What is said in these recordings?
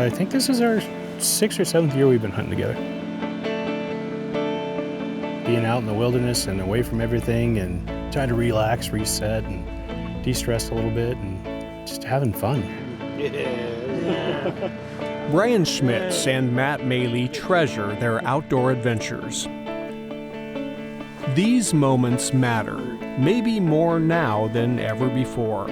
I think this is our 6th or 7th year we've been hunting together. Being out in the wilderness and away from everything and trying to relax, reset, and de-stress a little bit and just having fun. Brian Schmitz and Matt Maley treasure their outdoor adventures. These moments matter, maybe more now than ever before.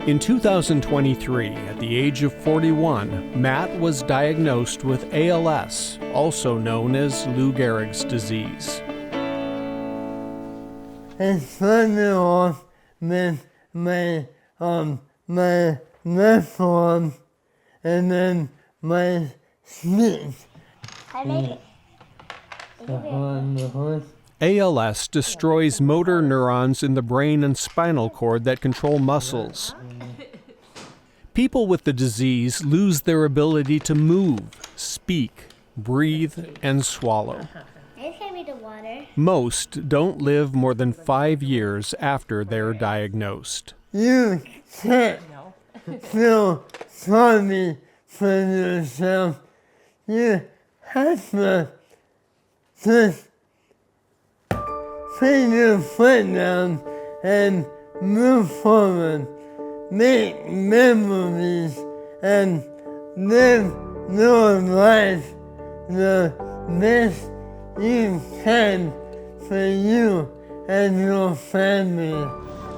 In 2023, at the age of 41, Matt was diagnosed with ALS, also known as Lou Gehrig's disease. It started off with my left arm and then my speech. I made it. ALS destroys motor neurons in the brain and spinal cord that control muscles. People with the disease lose their ability to move, speak, breathe, and swallow. Can you me the water? Most don't live more than 5 years after they're diagnosed. You can't feel sorry for yourself. You have to just put your foot down and move forward. Make memories and live your life the best you can for you and your family.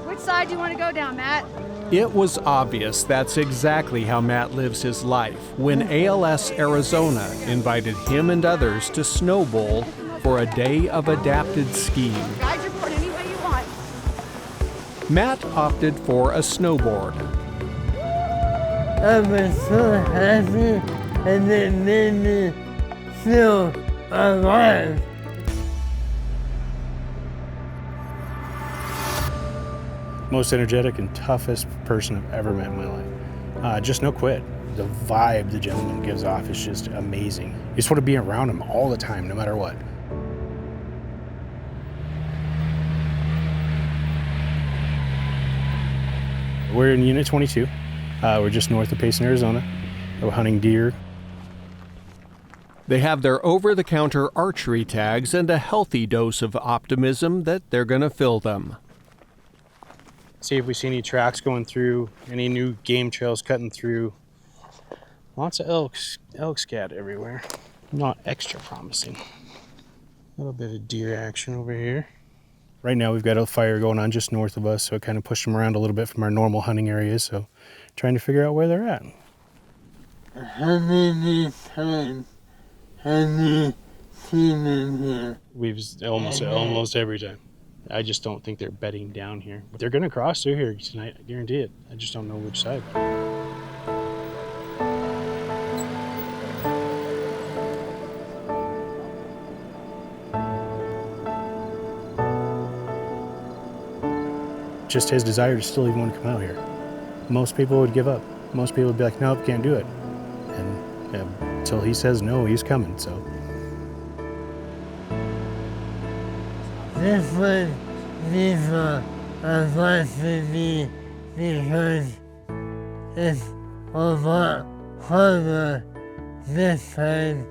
Which side do you want to go down, Matt? It was obvious that's exactly how Matt lives his life when ALS Arizona invited him and others to Snow Bowl for a day of adapted skiing. Guide your board any way you want. Matt opted for a snowboard. I was so happy and it made me feel alive. Most energetic and toughest person I've ever met in my life. Just no quit. The vibe the gentleman gives off is just amazing. You just want to be around him all the time, no matter what. We're in Unit 22. We're just north of Payson, Arizona. We're hunting deer. They have their over-the-counter archery tags and a healthy dose of optimism that they're going to fill them. See if we see any tracks going through, any new game trails cutting through. Lots of elk scat everywhere. Not extra promising. A little bit of deer action over here. Right now we've got a fire going on just north of us, so it kind of pushed them around a little bit from our normal hunting areas, so trying to figure out where they're at. How many times have you seen them here? We've almost every time. I just don't think they're bedding down here. But they're going to cross through here tonight, I guarantee it. I just don't know which side. Just his desire to still even want to come out here. Most people would give up. Most people would be like, nope, can't do it. And until he says no, he's coming, so. This was never a lot for me because it's a lot harder this time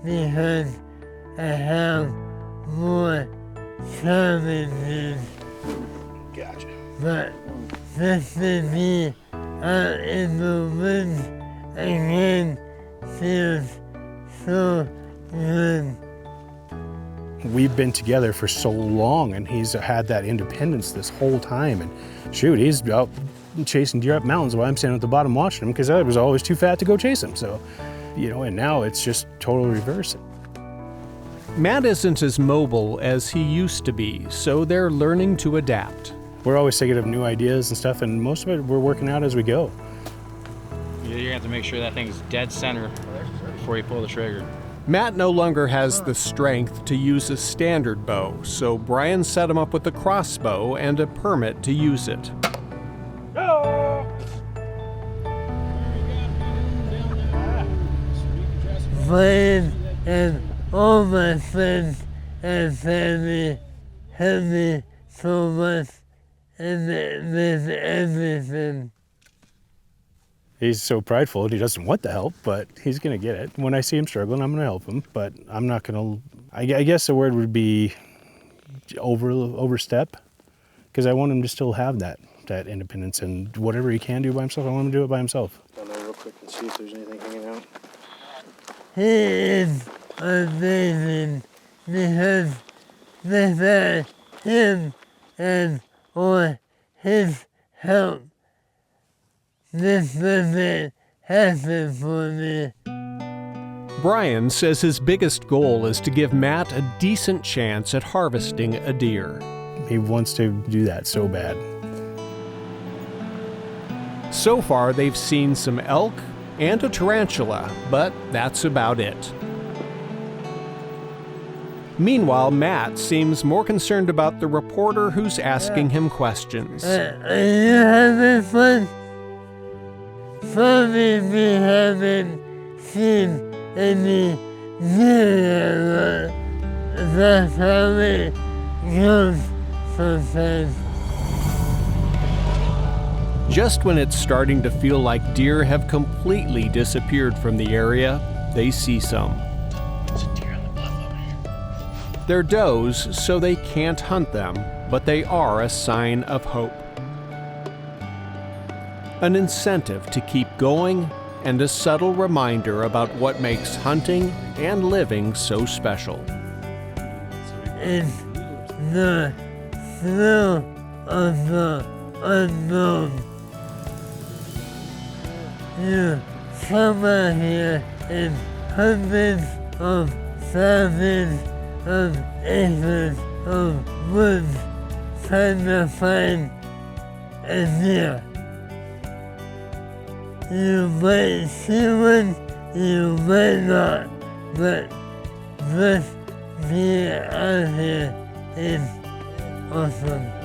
because I have more challenges. Gotcha. But just to be out in the woods again feels so good. We've been together for so long, and he's had that independence this whole time. And shoot, he's out chasing deer up mountains while I'm standing at the bottom watching him because I was always too fat to go chase him. So, and now it's just total reverse. Matt isn't as mobile as he used to be, so they're learning to adapt. We're always thinking of new ideas and stuff, and most of it we're working out as we go. You're gonna have to make sure that thing's dead center before you pull the trigger. Matt no longer has the strength to use a standard bow, so Brian set him up with a crossbow and a permit to use it. Brian and all my friends and family helped me so much with everything. He's so prideful and he doesn't want the help, but he's gonna get it. When I see him struggling, I'm gonna help him, but I'm not gonna, I guess the word would be overstep, because I want him to still have that independence, and whatever he can do by himself, I want him to do it by himself. Down there real quick and see if there's anything hanging out. He is amazing because without him and or his help, this doesn't happen for me. Brian says his biggest goal is to give Matt a decent chance at harvesting a deer. He wants to do that so bad. So far, they've seen some elk and a tarantula, but that's about it. Meanwhile, Matt seems more concerned about the reporter who's asking him questions. Are you having fun? Probably we haven't seen any deer. That's how it goes sometimes. Just when it's starting to feel like deer have completely disappeared from the area, they see some. There's a deer on the bluff over here. They're does, so they can't hunt them, but they are a sign of hope. An incentive to keep going, and a subtle reminder about what makes hunting and living so special. It's the thrill of the unknown. You come out here in hundreds of thousands of acres of woods trying to find a deer. You might see one, you might not, but just being out here is awesome.